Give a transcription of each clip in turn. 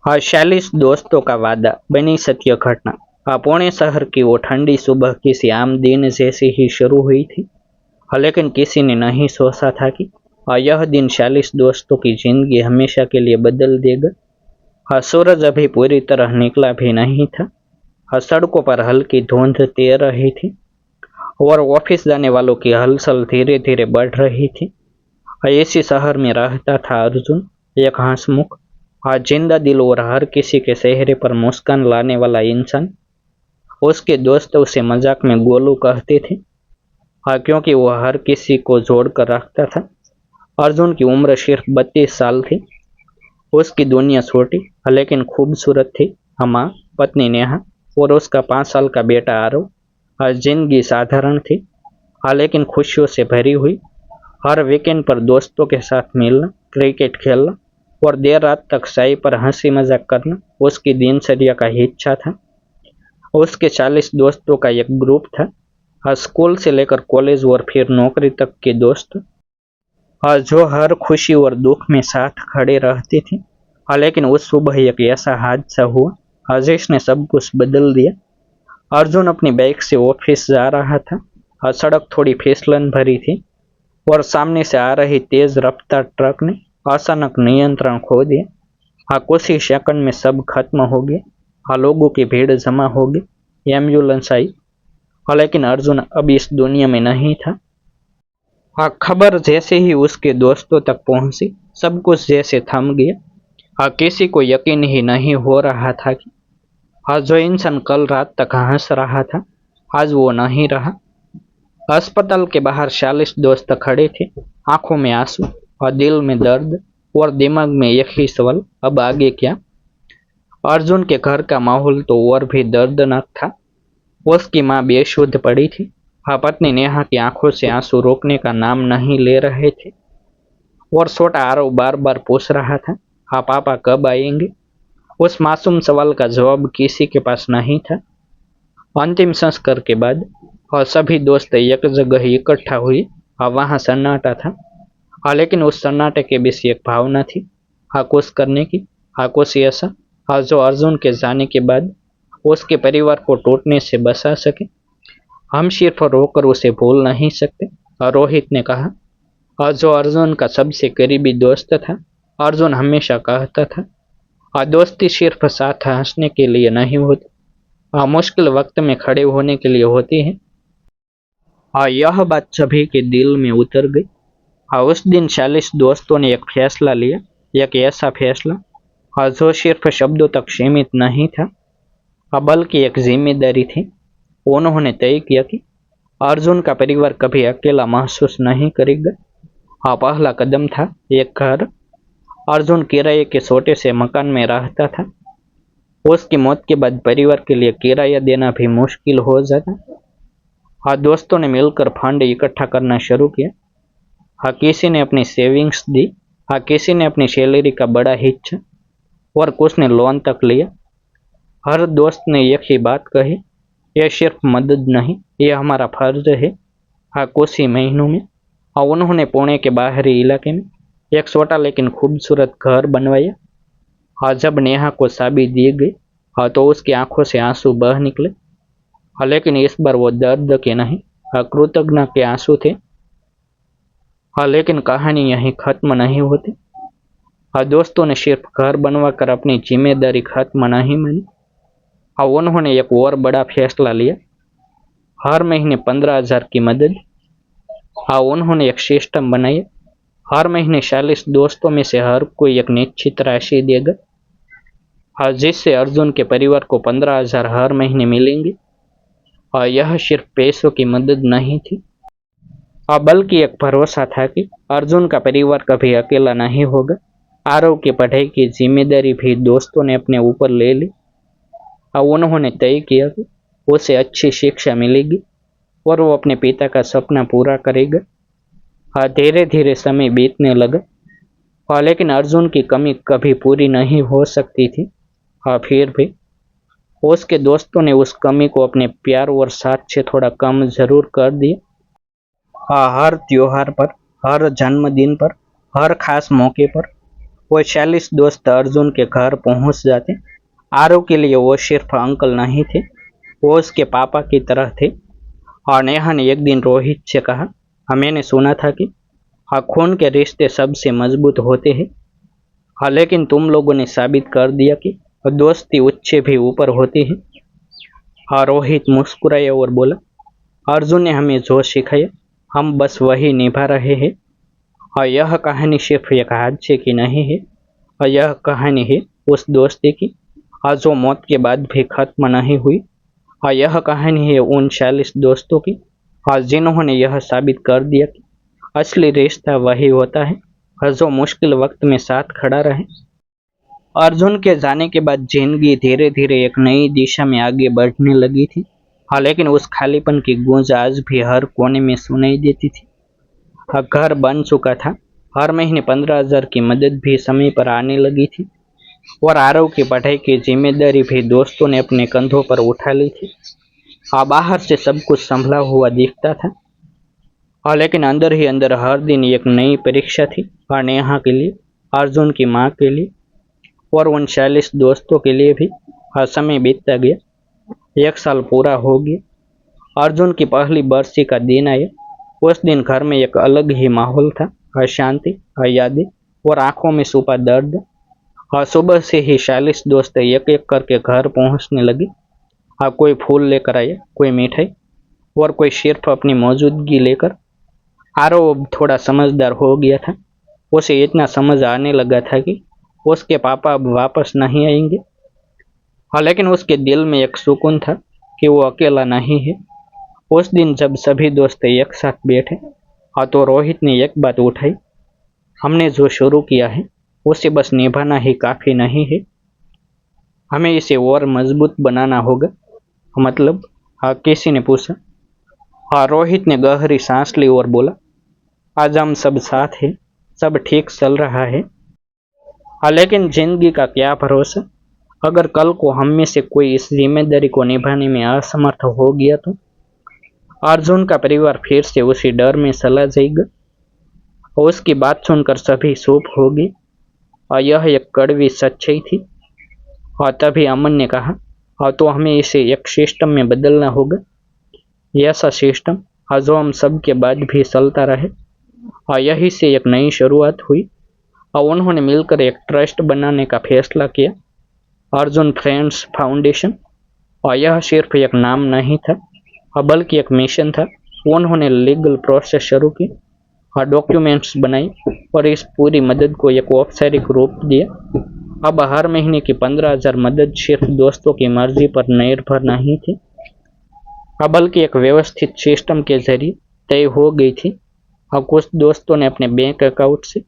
40 दोस्तों का वादा बनी सत्य घटना। पुणे शहर की वो ठंडी सुबह किसी आम दिन जैसी ही शुरू हुई थी। लेकिन किसी ने नहीं सोचा था कि यह दिन 40 दोस्तों की जिंदगी हमेशा के लिए बदल देगा। सूरज अभी पूरी तरह निकला भी नहीं था। सड़कों पर हल्की धुंध तैर रही थी और ऑफिस जाने वालों की हलचल धीरे धीरे बढ़ रही थी। इसी शहर में रहता था अर्जुन, एक हंसमुख, जिंदा दिल और हर किसी के चेहरे पर मुस्कान लाने वाला इंसान। उसके दोस्त उसे मजाक में गोलू कहते थे, क्योंकि वह हर किसी को जोड़ कर रखता था। अर्जुन की उम्र सिर्फ 32 साल थी। उसकी दुनिया छोटी लेकिन खूबसूरत थी। माँ, पत्नी नेहा और उसका 5 साल का बेटा आरव। जिंदगी साधारण थी, लेकिन खुशियों से भरी हुई। हर वीकेंड पर दोस्तों के साथ मिलना, क्रिकेट खेलना और देर रात तक चाय पर हंसी मजाक करना उसकी दिनचर्या का हिस्सा था। उसके 40 दोस्तों का एक ग्रुप था, स्कूल से लेकर कॉलेज और फिर नौकरी तक के दोस्त, जो हर खुशी और दुख में साथ खड़े रहते थे। लेकिन उस सुबह एक ऐसा हादसा हुआ जिसने सब कुछ बदल दिया। अर्जुन अपनी बाइक से ऑफिस जा रहा था। सड़क थोड़ी फिसलन भरी थी और सामने से आ रही तेज रफ्तार ट्रक ने अचानक नियंत्रण खो दिया। कुछ ही सेकंड में सब खत्म हो गया। लोगों की भीड़ जमा हो गई, एम्बुलेंस आई, लेकिन अर्जुन अब इस दुनिया में नहीं था। खबर जैसे ही उसके दोस्तों तक पहुंची, सब कुछ जैसे थम गया। किसी को यकीन ही नहीं हो रहा था कि जो इंसान कल रात तक हंस रहा था, आज वो नहीं रहा। अस्पताल के बाहर 40 दोस्त खड़े थे, आंखों में आंसू और दिल में दर्द और दिमाग में एक ही सवाल, अब आगे क्या। अर्जुन के घर का माहौल तो और भी दर्दनाक था। उसकी माँ बेसुध पड़ी थी। पत्नी नेहा की आंखों से आंसू रोकने का नाम नहीं ले रहे थे और छोटा आरव बार बार पूछ रहा था, पापा कब आएंगे। उस मासूम सवाल का जवाब किसी के पास नहीं था। अंतिम संस्कार के बाद सभी दोस्त एक जगह इकट्ठा हुए। वहां सन्नाटा था, लेकिन उस सन्नाटे के बीच एक भावना थी, कुछ करने की, कुछ ऐसा जो अर्जुन के जाने के बाद उसके परिवार को टूटने से बचा सके। हम सिर्फ रोकर उसे भूल नहीं सकते, रोहित ने कहा, जो अर्जुन का सबसे करीबी दोस्त था। अर्जुन हमेशा कहता था, दोस्ती सिर्फ साथ हंसने के लिए नहीं होती, मुश्किल वक्त में खड़े होने के लिए होती है। यह बात सभी के दिल में उतर गई। उस दिन 40 दोस्तों ने एक फैसला लिया, एक ऐसा फैसला जो सिर्फ शब्दों तक सीमित नहीं था, बल्कि एक जिम्मेदारी थी। उन्होंने तय किया कि अर्जुन का परिवार कभी अकेला महसूस नहीं करेगा। पहला कदम था एक घर। अर्जुन किराए के छोटे से मकान में रहता था। उसकी मौत के बाद परिवार के लिए किराया देना भी मुश्किल हो जाता। दोस्तों ने मिलकर फंड इकट्ठा करना शुरू किया। किसी ने अपनी सेविंग्स दी, किसी ने अपनी सैलरी का बड़ा हिस्सा और कुछ ने लोन तक लिया। हर दोस्त ने एक ही बात कही, यह सिर्फ मदद नहीं, यह हमारा फर्ज है। कुछ ही महीनों में उन्होंने पुणे के बाहरी इलाके में एक छोटा लेकिन खूबसूरत घर बनवाया। जब नेहा को चाबी दी गई तो उसकी आंखों से आंसू बह निकले, लेकिन इस बार वो दर्द के नहीं, कृतज्ञता के आंसू थे। लेकिन कहानी यहीं खत्म नहीं होती। दोस्तों ने सिर्फ घर बनवाकर अपनी जिम्मेदारी खत्म नहीं मानी। उन्होंने एक और बड़ा फैसला लिया, हर महीने 15,000 की मदद। उन्होंने एक सिस्टम बनाया, हर महीने 40 दोस्तों में से हर कोई एक निश्चित राशि देगा, जिससे अर्जुन के परिवार को 15,000 हर महीने मिलेंगे। यह सिर्फ पैसों की मदद नहीं थी, बल्कि एक भरोसा था कि अर्जुन का परिवार कभी अकेला नहीं होगा। आरव की पढ़ाई की जिम्मेदारी भी दोस्तों ने अपने ऊपर ले ली। उन्होंने तय किया कि उसे अच्छी शिक्षा मिलेगी और वो अपने पिता का सपना पूरा करेगा। धीरे धीरे समय बीतने लगा, लेकिन अर्जुन की कमी कभी पूरी नहीं हो सकती थी। फिर भी उसके दोस्तों ने उस कमी को अपने प्यार और साथ से थोड़ा कम जरूर कर दिया। हर त्योहार पर, हर जन्मदिन पर, हर खास मौके पर वो 40 दोस्त अर्जुन के घर पहुंच जाते। आरव के लिए वो सिर्फ अंकल नहीं थे, वो उसके पापा की तरह थे। और नेहा ने एक दिन रोहित से कहा, हाँ मैंने सुना था कि हाँ खून के रिश्ते सबसे मजबूत होते हैं। हाँ लेकिन तुम लोगों ने साबित कर दिया कि दोस्ती उससे भी ऊपर होती है। हाँ रोहित मुस्कुराया और बोला, अर्जुन ने हमें जो सिखाया हम बस वही निभा रहे हैं। और यह कहानी सिर्फ एक हादसे की नहीं है, और यह कहानी है उस दोस्ती की और जो मौत के बाद भी खत्म नहीं हुई। और यह कहानी है उन 40 दोस्तों की और जिन्होंने यह साबित कर दिया कि असली रिश्ता वही होता है और जो मुश्किल वक्त में साथ खड़ा रहे। अर्जुन के जाने के बाद जिंदगी धीरे धीरे एक नई दिशा में आगे बढ़ने लगी थी। हाँ लेकिन उस खालीपन की गूंज आज भी हर कोने में सुनाई देती थी। हाँ घर बन चुका था, हर महीने 15,000 की मदद भी समय पर आने लगी थी और आरव की पढ़ाई की जिम्मेदारी भी दोस्तों ने अपने कंधों पर उठा ली थी। हाँ बाहर से सब कुछ संभला हुआ दिखता था, हाँ लेकिन अंदर ही अंदर हर दिन एक नई परीक्षा थी। हाँ नेहा के लिए, अर्जुन की माँ के लिए और उन 40 दोस्तों के लिए भी। हाँ समय बीतता गया, 1 साल पूरा हो गया। अर्जुन की पहली बरसी का दिन आया। उस दिन घर में एक अलग ही माहौल था, अशांति, यादें और आंखों में छुपा दर्द। हाँ सुबह से ही 40 दोस्त एक एक करके घर पहुंचने लगे। हाँ कोई फूल लेकर आया, कोई मिठाई और कोई सिर्फ अपनी मौजूदगी लेकर। आरव अब थोड़ा समझदार हो गया था, उसे इतना समझ आने लगा था कि उसके पापा अब वापस नहीं आएंगे। हाँ लेकिन उसके दिल में एक सुकून था कि वो अकेला नहीं है। उस दिन जब सभी दोस्त एक साथ बैठे, हाँ तो रोहित ने एक बात उठाई, हमने जो शुरू किया है उसे बस निभाना ही काफी नहीं है, हमें इसे और मजबूत बनाना होगा। मतलब? हाँ किसी ने पूछा। हाँ रोहित ने गहरी सांस ली और बोला, आज हम सब साथ हैं, सब ठीक चल रहा है। हाँ लेकिन जिंदगी का क्या भरोसा, अगर कल को हम में से कोई इस जिम्मेदारी को निभाने में असमर्थ हो गया तो? अर्जुन का परिवार फिर से उसी डर में चला जाएगा। और उसकी बात सुनकर सभी चुप हो गए और यह एक कड़वी सच्चाई थी। और तभी अमन ने कहा, हाँ तो हमें इसे एक सिस्टम में बदलना होगा, ऐसा सिस्टम जो हम सब के बाद भी चलता रहे। और यही से एक नई शुरुआत हुई और उन्होंने मिलकर एक ट्रस्ट बनाने का फैसला किया, अर्जुन फ्रेंड्स फाउंडेशन। और यह सिर्फ एक नाम नहीं था बल्कि एक मिशन था। उन्होंने लीगल प्रोसेस शुरू की और डॉक्यूमेंट्स बनाई और इस पूरी मदद को एक औपचारिक रूप दिया। अब हर महीने की 15,000 मदद सिर्फ दोस्तों की मर्जी पर निर्भर नहीं थी, बल्कि एक व्यवस्थित सिस्टम के जरिए तय हो गई थी। और कुछ दोस्तों ने अपने बैंक अकाउंट से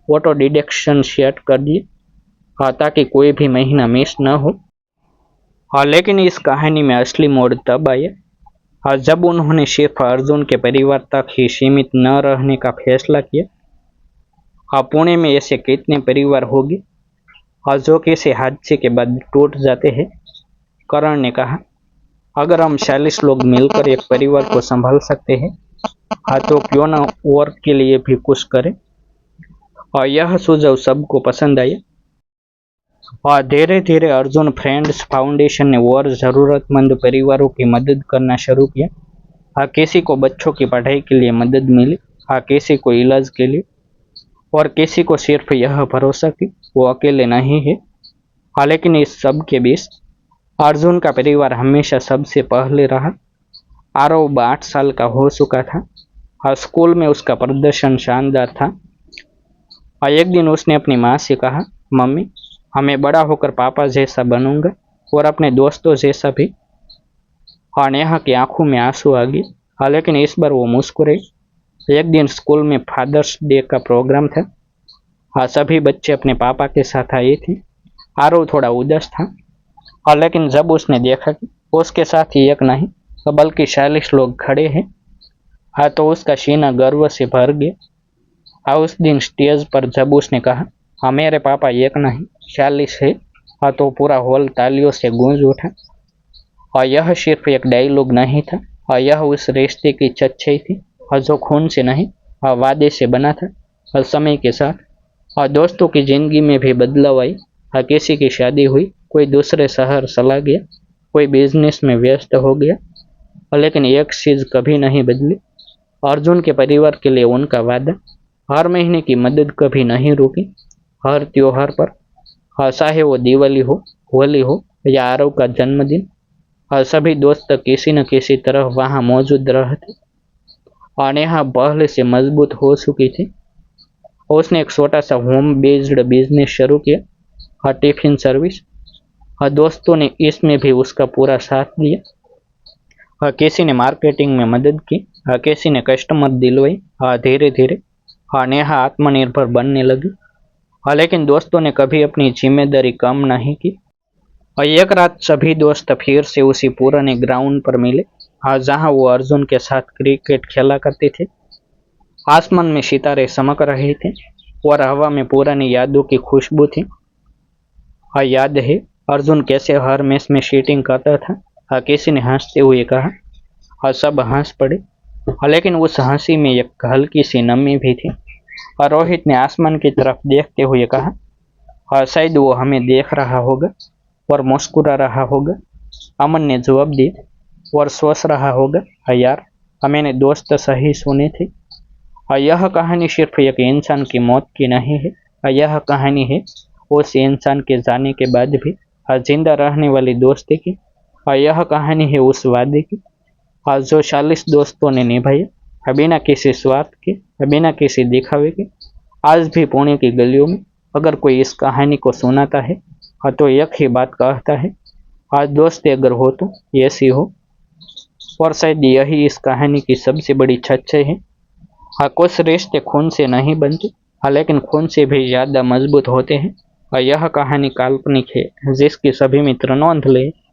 ऑटो डिडक्शन सेट कर दिए ताकि कोई भी महीना मिस न हो। लेकिन इस कहानी में असली मोड़ तब आया जब उन्होंने सिर्फ अर्जुन के परिवार तक ही सीमित न रहने का फैसला किया। पुणे में ऐसे कितने परिवार होंगे जो किसी हादसे के बाद टूट जाते हैं। करण ने कहा, अगर हम 40 लोग मिलकर एक परिवार को संभाल सकते हैं तो क्यों ना और के लिए भी कुछ करें। और यह सुझाव सबको पसंद आया और धीरे धीरे अर्जुन फ्रेंड्स फाउंडेशन ने और जरूरतमंद परिवारों की मदद करना शुरू किया। किसी को बच्चों की पढ़ाई के लिए मदद मिली, किसी को इलाज के लिए और किसी को सिर्फ यह भरोसा कि वो अकेले नहीं है। लेकिन इस सब के बीच अर्जुन का परिवार हमेशा सबसे पहले रहा। आरव 8 साल का हो चुका था और स्कूल में उसका प्रदर्शन शानदार था। एक दिन उसने अपनी माँ से कहा, मम्मी मैं बड़ा होकर पापा जैसा बनूंगा और अपने दोस्तों जैसा भी। नेहा की आंखों में आंसू आ गए, लेकिन इस बार वो मुस्कुराई। एक दिन स्कूल में फादर्स डे का प्रोग्राम था। सभी बच्चे अपने पापा के साथ आए थे। आरव थोड़ा उदास था, लेकिन जब उसने देखा कि उसके साथ ही एक नहीं बल्कि 40 लोग खड़े हैं, तो उसका सीना गर्व से भर गया। उस दिन स्टेज पर जब उसने कहा, मेरे पापा एक नहीं 40 है, तो पूरा हॉल तालियों से गूंज उठा। और यह सिर्फ एक डायलॉग नहीं था, यह उस रिश्ते की सच्चाई थी जो खून से नहीं वादे से बना था। और समय के साथ और दोस्तों की जिंदगी में भी बदलाव आई। किसी की शादी हुई, कोई दूसरे शहर चला गया, कोई बिजनेस में व्यस्त हो गया, लेकिन एक चीज कभी नहीं बदली, अर्जुन के परिवार के लिए उनका वादा। हर महीने की मदद कभी नहीं रुकी। हर त्योहार पर, चाहे वो दिवाली हो, होली हो या आरव का जन्मदिन, सभी दोस्त किसी न किसी तरह वहां मौजूद रहते। और यहाँ पहले से मजबूत हो चुकी थी। उसने एक छोटा सा होम बेस्ड बिजनेस शुरू किया, टिफिन सर्विस। दोस्तों ने इसमें भी उसका पूरा साथ दिया। किसी ने मार्केटिंग में मदद की, किसी ने कस्टमर दिलवाई। धीरे धीरे नेहा आत्मनिर्भर बनने लगी। लेकिन दोस्तों ने कभी अपनी जिम्मेदारी कम नहीं की। एक रात सभी दोस्त फिर से उसी पुराने ग्राउंड पर मिले, जहां वो अर्जुन के साथ क्रिकेट खेला करते थे। आसमान में सितारे चमक रहे थे और हवा में पुरानी यादों की खुशबू थी। याद है अर्जुन कैसे हर मैच में शूटिंग करता था। किसी ने हंसते हुए कहा। सब हंस पड़े। लेकिन उस हंसी में एक हल्की सी नमी भी थी। रोहित ने आसमान की तरफ देखते हुए कहा, शायद वो हमें देख रहा होगा और मुस्कुरा रहा होगा। अमन ने जवाब दिया, और सोच रहा होगा, यार मैंने दोस्त सही सुने थे। यह कहानी सिर्फ एक इंसान की मौत की नहीं है, यह कहानी है उस इंसान के जाने के बाद भी जिंदा रहने वाली दोस्ती की। यह कहानी है उस वादे की जो 40 दोस्तों ने निभाया, बिना किसी स्वार्थ के, बिना किसी दिखावे के। आज भी पुणे की गलियों में अगर कोई इस कहानी को सुनाता है तो एक ही बात कहता है, आज दोस्ती अगर हो तो ऐसी हो। और शायद यही इस कहानी की सबसे बड़ी सच्चाई है। कुछ रिश्ते खून से नहीं बनते, लेकिन खून से भी ज्यादा मजबूत होते हैं। यह कहानी काल्पनिक है, जिसकी सभी मित्र नोंद ले।